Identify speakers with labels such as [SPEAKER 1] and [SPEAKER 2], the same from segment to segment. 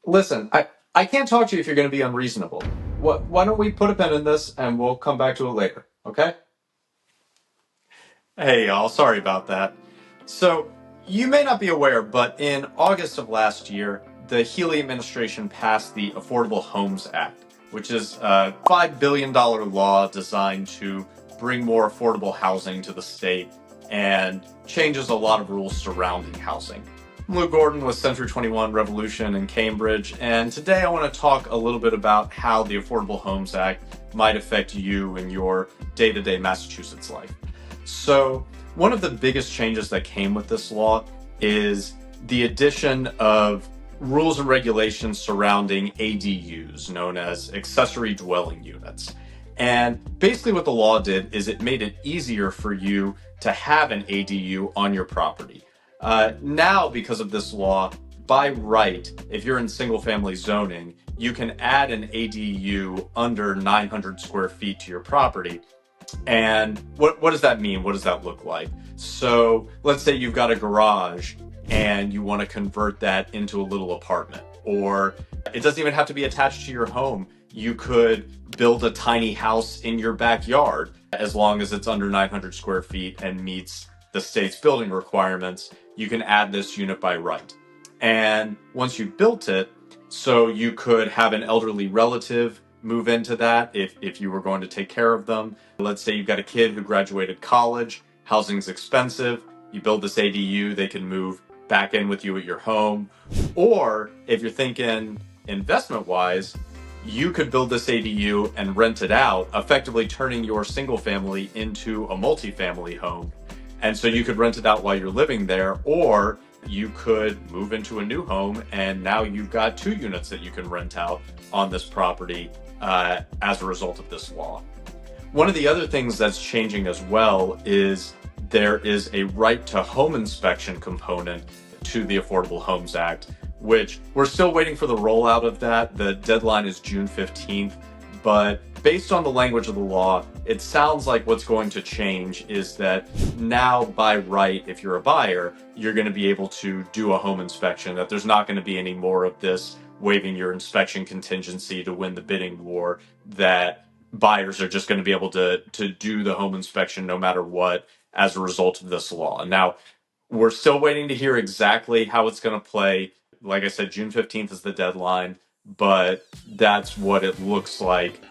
[SPEAKER 1] Listen, I can't talk to you if you're going to be unreasonable. Why don't we put a pin in this and we'll come back to it later, okay? Hey, y'all, sorry about that. So, you may not be aware, but in August of last year, the Healy administration passed the Affordable Homes Act, which is a $5 billion law designed to bring more affordable housing to the state and changes a lot of rules surrounding housing. I'm Luke Gordon with Century 21 Revolution in Cambridge, and today I want to talk a little bit about how the Affordable Homes Act might affect you in your day-to-day Massachusetts life. So, one of the biggest changes that came with this law is the addition of rules and regulations surrounding ADUs, known as Accessory Dwelling Units. And basically, what the law did is it made it easier for you to have an ADU on your property. Now, because of this law, by right, if you're in single family zoning, you can add an ADU under 900 square feet to your property. And what does that mean? What does that look like? So let's say you've got a garage and you want to convert that into a little apartment, or it doesn't even have to be attached to your home. You could build a tiny house in your backyard as long as it's under 900 square feet and meets the state's building requirements. You can add this unit by right. And once you've built it, so you could have an elderly relative move into that if you were going to take care of them. Let's say you've got a kid who graduated college, housing's expensive, you build this ADU, they can move back in with you at your home. Or if you're thinking investment wise, you could build this ADU and rent it out, effectively turning your single family into a multifamily home. And so you could rent it out while you're living there, or you could move into a new home and now you've got 2 units that you can rent out on this property as a result of this law. One of the other things that's changing as well is there is a right to home inspection component to the Affordable Homes Act, which we're still waiting for the rollout of that. The deadline is June 15th, but based on the language of the law, it sounds like what's going to change is that now by right, if you're a buyer, you're going to be able to do a home inspection, that there's not going to be any more of this waiving your inspection contingency to win the bidding war, that buyers are just going to be able to do the home inspection no matter what as a result of this law. And now we're still waiting to hear exactly how it's going to play. Like I said, June 15th is the deadline, but that's what it looks like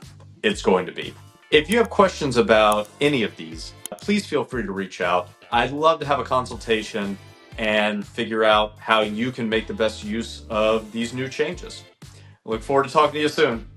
[SPEAKER 1] it's going to be. If you have questions about any of these, please feel free to reach out. I'd love to have a consultation and figure out how you can make the best use of these new changes. I look forward to talking to you soon.